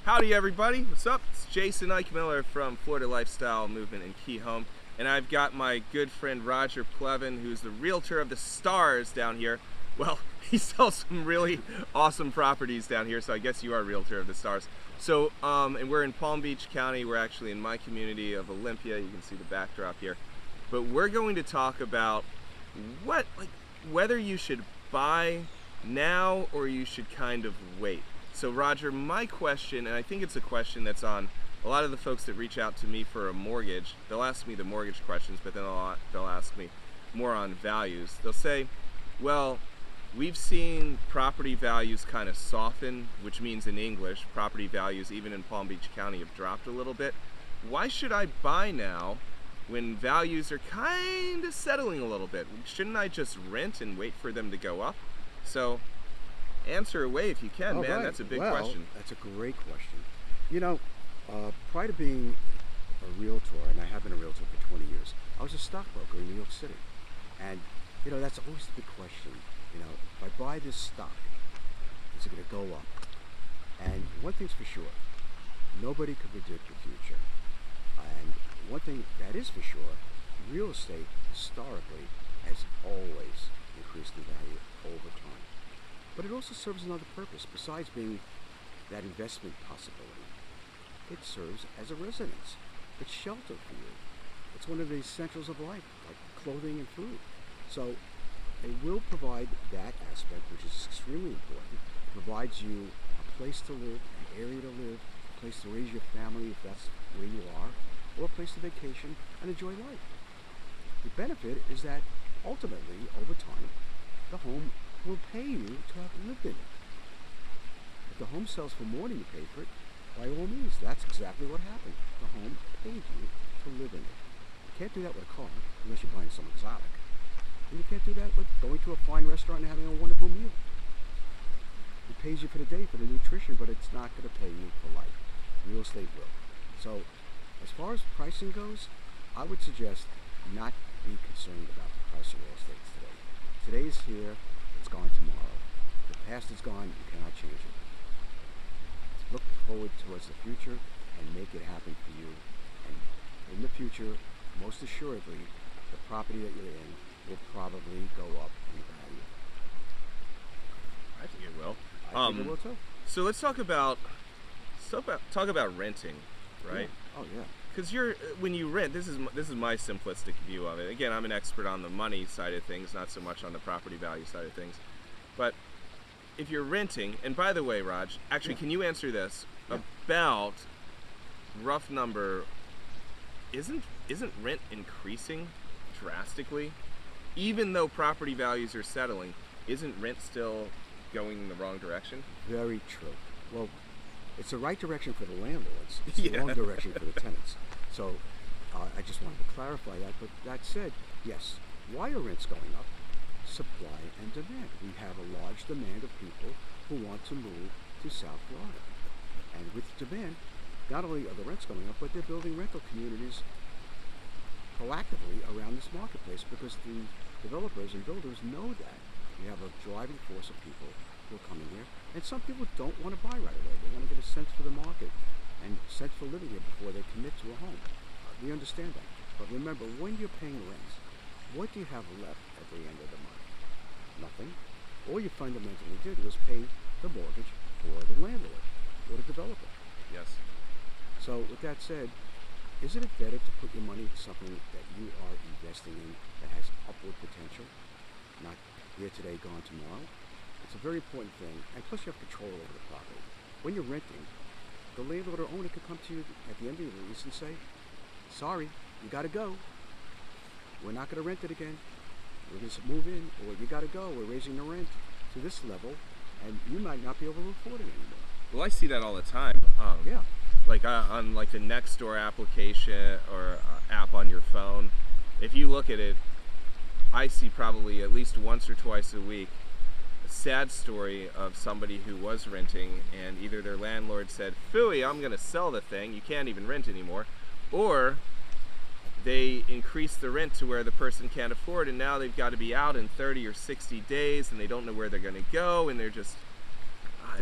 Howdy everybody, what's up? It's Jason Eichmiller from Florida Lifestyle Movement and Key Home, and I've got my good friend Roger Plevin, who's the realtor of the stars down here. Well, he sells some really awesome properties down here, so I guess you are a realtor of the stars. So, and we're in Palm Beach County. We're actually in my community of Olympia. You can see the backdrop here. But we're going to talk about whether you should buy now or you should kind of wait. So Roger, my question, and I think it's a question that's on a lot of the folks that reach out to me for a mortgage, they'll ask me the mortgage questions, but then they'll ask me more on values. They'll say, well, we've seen property values kind of soften, which means in English, property values even in Palm Beach County have dropped a little bit. Why should I buy now when values are kind of settling a little bit? Shouldn't I just rent and wait for them to go up? So answer away if you can, man. Right. That's a big question. That's a great question. You know, prior to being a realtor, and I have been a realtor for 20 years, I was a stockbroker in New York City. And, you know, that's always the big question. You know, if I buy this stock, is it going to go up? And one thing's for sure, nobody can predict the future. And one thing that is for sure, real estate historically has always increased in value over time. But it also serves another purpose. Besides being that investment possibility, it serves as a residence. It's shelter for you. It's one of the essentials of life, like clothing and food. So it will provide that aspect, which is extremely important. It provides you a place to live, an area to live, a place to raise your family if that's where you are, or a place to vacation and enjoy life. The benefit is that ultimately, over time, the home will pay you to have lived in it. If the home sells for more than you paid for it, by all means, that's exactly what happened. The home paid you to live in it. You can't do that with a car unless you're buying some exotic. And you can't do that with going to a fine restaurant and having a wonderful meal. It pays you for the day for the nutrition, but it's not going to pay you for life. Real estate will. So as far as pricing goes, I would suggest not be concerned about the price of real estate today. Today is here. It's gone tomorrow. The past is gone, you cannot change it. Look forward towards the future and make it happen for you. And in the future, most assuredly, the property that you're in will probably go up in value. I think it will. I think it will too. So let's talk about renting, right? Yeah. Oh yeah. Because when you rent, this is my simplistic view of it. Again, I'm an expert on the money side of things, not so much on the property value side of things. But if you're renting, and by the way, Raj, actually, can you answer this? Yeah. About rough number, isn't rent increasing drastically? Even though property values are settling, isn't rent still going in the wrong direction? Very true. Well, it's the right direction for the landlords. It's the wrong direction for the tenants. So I just wanted to clarify that. But that said, yes, why are rents going up? Supply and demand. We have a large demand of people who want to move to South Florida. And with demand, not only are the rents going up, but they're building rental communities proactively around this marketplace because the developers and builders know that. We have a driving force of people who are coming here. And some people don't want to buy right away. They want to get a sense for the market and sense for living here before they commit to a home. We understand that. But remember, when you're paying rent, what do you have left at the end of the month? Nothing. All you fundamentally did was pay the mortgage for the landlord or the developer. Yes. So with that said, isn't it better to put your money into something that you are investing in that has upward potential? Not here today, gone tomorrow. It's a very important thing, and plus you have control over the property. When you're renting, the landlord or owner could come to you at the end of the lease and say, sorry, you gotta go. We're not gonna rent it again. We're gonna move in, or you gotta go. We're raising the rent to this level, and you might not be able to afford it anymore. Well, I see that all the time. Yeah. Like on like the Nextdoor application or app on your phone, if you look at it, I see probably at least once or twice a week a sad story of somebody who was renting and either their landlord said, "Phooey, I'm going to sell the thing, you can't even rent anymore," or they increased the rent to where the person can't afford, and now they've got to be out in 30 or 60 days and they don't know where they're going to go, and they're just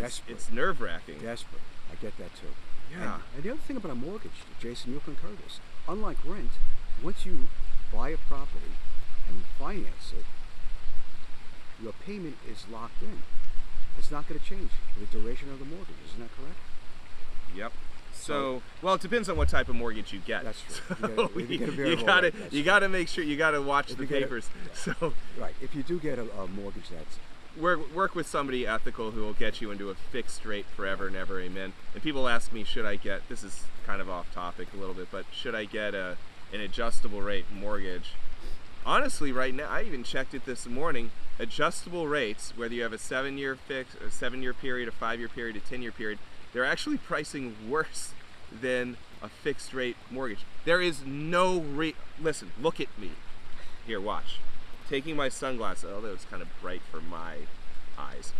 Desperate. it's nerve-wracking. Desperate. I get that too. Yeah. And the other thing about a mortgage, Jason, you'll concur this. Unlike rent, once you buy a property and finance it, your payment is locked in. It's not going to change for the duration of the mortgage. Isn't that correct? Yep. So, well, it depends on what type of mortgage you get. That's true. So If you get a you variable gotta rate, you gotta make sure you gotta watch If the you get a- papers. So Right. If you do get a mortgage that's work with somebody ethical who will get you into a fixed rate forever and ever, amen. And people ask me, should I get, this is kind of off topic a little bit, but should I get an adjustable rate mortgage? Honestly, right now, I even checked it this morning, adjustable rates, whether you have a 7-year fix, a 7-year period, a 5-year period, a 10-year period, they're actually pricing worse than a fixed rate mortgage. There is no listen, look at me. Here, watch. Taking my sunglasses, although it's kind of bright for my eyes.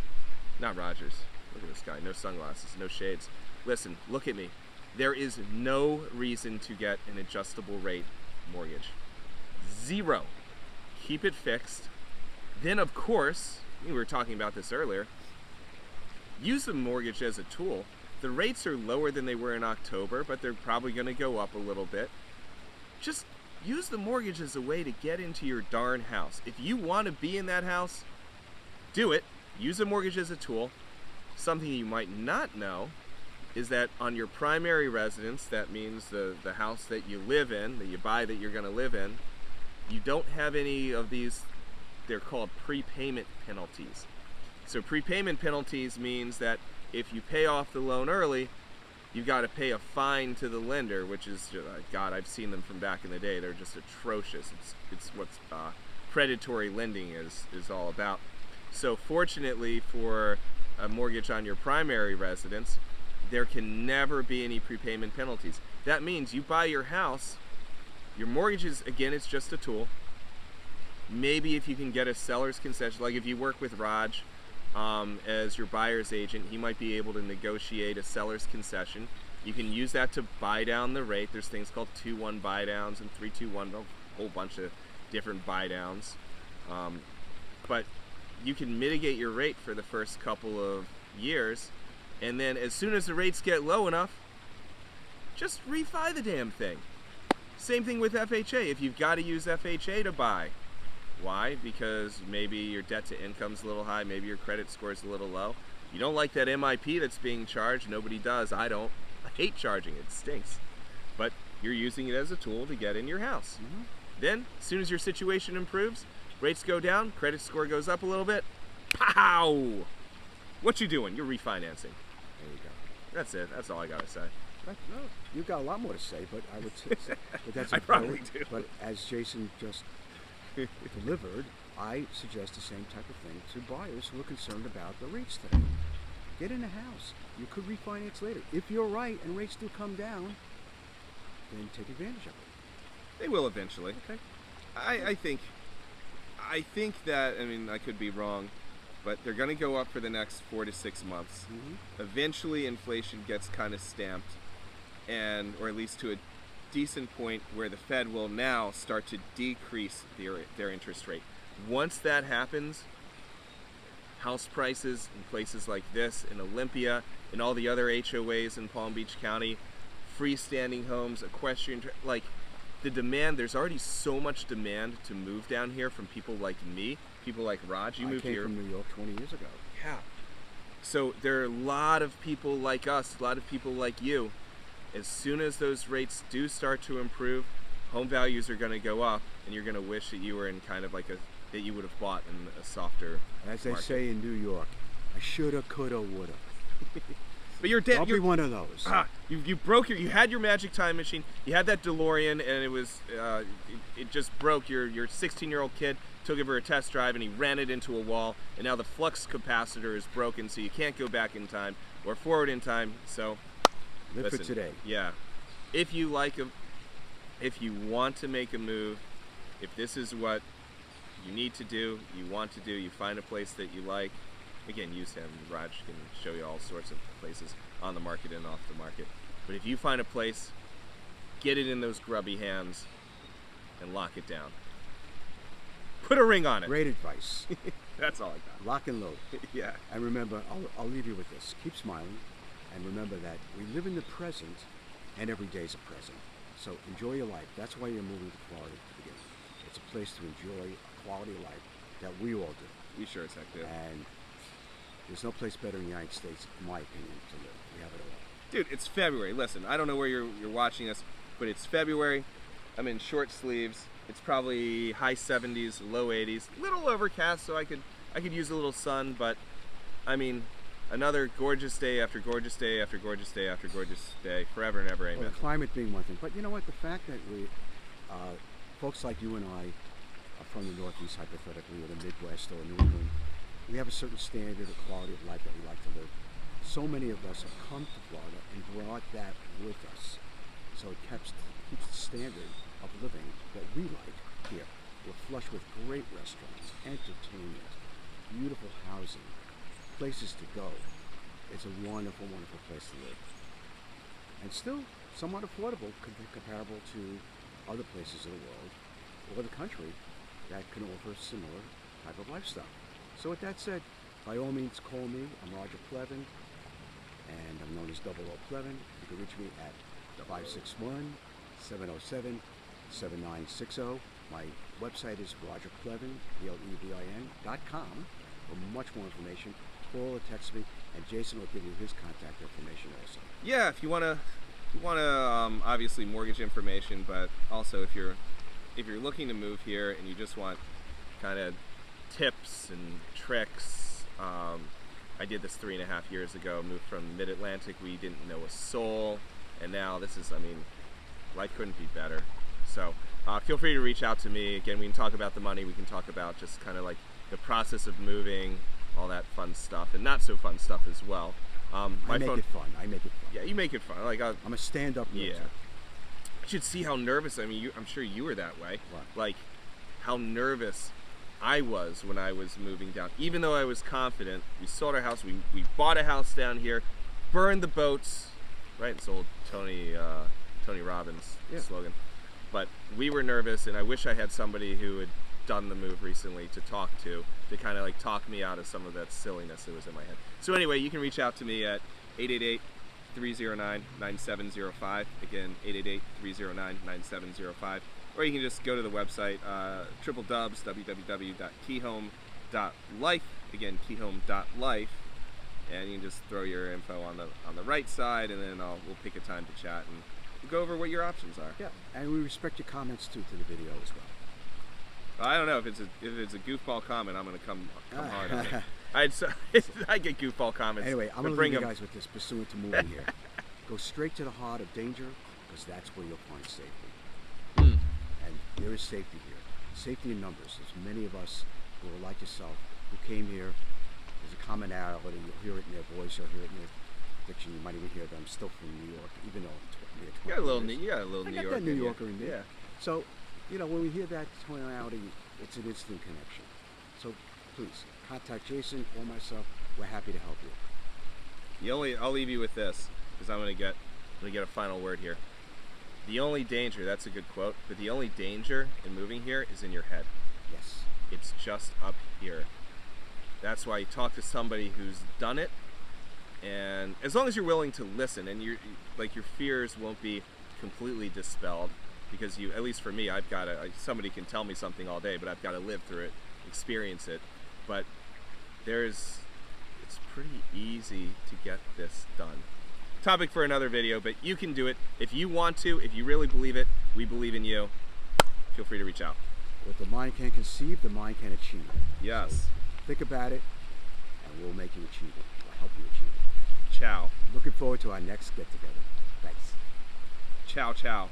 Not Roger's. Look at this guy, no sunglasses, no shades. Listen, look at me. There is no reason to get an adjustable rate mortgage. Zero. Keep it fixed. Then, of course, we were talking about this earlier, use the mortgage as a tool. The rates are lower than they were in October, but they're probably going to go up a little bit. Just use the mortgage as a way to get into your darn house. If you want to be in that house, do it. Use the mortgage as a tool. Something you might not know is that on your primary residence, that means the house that you live in, that you buy that you're going to live in, you don't have any of these, they're called prepayment penalties. So prepayment penalties means that if you pay off the loan early, you've got to pay a fine to the lender, which is, God, I've seen them from back in the day. They're just atrocious. It's what predatory lending is all about. So fortunately for a mortgage on your primary residence, there can never be any prepayment penalties. That means you buy your house, your mortgage is, again, it's just a tool. Maybe if you can get a seller's concession, like if you work with Raj as your buyer's agent, he might be able to negotiate a seller's concession. You can use that to buy down the rate. There's things called 2-1 buy downs and 3-2-1, a whole bunch of different buy downs. But you can mitigate your rate for the first couple of years, and then as soon as the rates get low enough, just refi the damn thing. Same thing with FHA. If you've got to use FHA to buy, why? Because maybe your debt to income's a little high, maybe your credit score's a little low. You don't like that MIP that's being charged. Nobody does. I don't. I hate charging. It stinks. But you're using it as a tool to get in your house. Mm-hmm. Then, as soon as your situation improves, rates go down, credit score goes up a little bit. Pow! What you doing? You're refinancing. There you go. That's it. That's all I gotta say. Right. No, you've got a lot more to say, but I would say, but that's I probably do. But as Jason just delivered, I suggest the same type of thing to buyers who are concerned about the rates today. Get in a house. You could refinance later. If you're right and rates do come down, then take advantage of it. They will eventually. Okay. I think that, I mean, I could be wrong, but they're going to go up for the next 4 to 6 months. Mm-hmm. Eventually, inflation gets kind of stamped, or at least to a decent point where the Fed will now start to decrease their interest rate. Once that happens, house prices in places like this, in Olympia, and all the other HOAs in Palm Beach County, freestanding homes, equestrian, like the demand, there's already so much demand to move down here from people like me, people like Raj. You moved here. I came from New York 20 years ago. Yeah. So there are a lot of people like us, a lot of people like you. As soon as those rates do start to improve, home values are going to go up, and you're going to wish that you were in kind of like that you would have bought in a softer As they market. say in New York, I shoulda, coulda, woulda. But you're dead. I'll be one of those. You broke you had your magic time machine. You had that DeLorean, and it was it just broke. Your 16-year-old kid took it for a test drive, and he ran it into a wall, and now the flux capacitor is broken, so you can't go back in time or forward in time. So Live listen, for today. Yeah. If you want to make a move, if this is what you need to do, you want to do, you find a place that you like. Again, use him. Raj can show you all sorts of places on the market and off the market. But if you find a place, get it in those grubby hands and lock it down. Put a ring on it. Great advice. That's all I got. Lock and load. Yeah. And remember, I'll leave you with this. Keep smiling, and remember that we live in the present, and every day is a present. So enjoy your life. That's why you're moving to Florida to begin with. It's a place to enjoy a quality of life that we all do. We sure as heck do. And there's no place better in the United States, in my opinion, to live. We have it all. Dude, it's February. Listen, I don't know where you're watching us, but it's February. I'm in short sleeves. It's probably high 70s, low 80s. Little overcast, so I could use a little sun, but I mean, another gorgeous day after gorgeous day after gorgeous day after gorgeous day, forever and ever, amen. Well, the climate being one thing, but you know what? The fact that we, folks like you and I, are from the Northeast, hypothetically, or the Midwest, or New England, we have a certain standard of quality of life that we like to live. So many of us have come to Florida and brought that with us. So it keeps the standard of living that we like here. We're flush with great restaurants, entertainment, beautiful housing, places to go. It's a wonderful, wonderful place to live. And still somewhat affordable, comparable to other places in the world or the country that can offer a similar type of lifestyle. So with that said, by all means call me. I'm Roger Plevin, and I'm known as 00 Plevin. You can reach me at 561-707-7960. My website is rogerplevin.com for much more information. Call or text me, and Jason will give you his contact information also. Yeah, if you wanna obviously mortgage information, but also if you're looking to move here and you just want kind of tips and tricks. I did this 3.5 years ago, moved from Mid-Atlantic. We didn't know a soul, and now this is, I mean, life couldn't be better. So feel free to reach out to me. Again, we can talk about the money. We can talk about just kind of like the process of moving, all that fun stuff, and not so fun stuff as well. I make it fun. Yeah, you make it fun. Like I'm a stand-up realtor. Yeah. You should see how nervous. I mean, I'm sure you were that way. What? Like how nervous I was when I was moving down. Even though I was confident, we sold our house. We bought a house down here, burned the boats. Right, it's old Tony Robbins slogan. But we were nervous, and I wish I had somebody who had done the move recently to talk to kind of like talk me out of some of that silliness that was in my head. So anyway, you can reach out to me at 888-309-9705. Again, 888-309-9705. Or you can just go to the website, www.keyhome.life. Again, keyhome.life. And you can just throw your info on the right side, and then we'll pick a time to chat and we'll go over what your options are. Yeah, and we respect your comments too to the video as well. I don't know if it's a goofball comment. I'm gonna come hard on it. I get goofball comments. Anyway, I'm gonna leave you guys with this pursuant to moving here. Go straight to the heart of danger, because that's where you'll find safety. And there is safety here. Safety in numbers. There's many of us who are like yourself who came here. There's a commonality. You'll hear it in their voice. You'll hear it in their diction. You might even hear that I'm still from New York, even though I'm you got a little New Yorker. That New Yorker in there. Yeah. So, you know, when we hear that tonality, it's an instant connection. So please contact Jason or myself. We're happy to help you. I'll leave you with this, because I'm gonna get a final word here. The only danger, that's a good quote, but the only danger in moving here is in your head. Yes. It's just up here. That's why you talk to somebody who's done it, and as long as you're willing to listen, and your fears won't be completely dispelled, because at least for me, somebody can tell me something all day, but I've got to live through it, experience it. But it's pretty easy to get this done. Topic for another video, but you can do it. If you want to, if you really believe it, we believe in you. Feel free to reach out. What the mind can conceive, the mind can achieve. Yes. So think about it, and we'll make you achieve it. We'll help you achieve it. Ciao. Looking forward to our next get-together. Thanks. Ciao, ciao.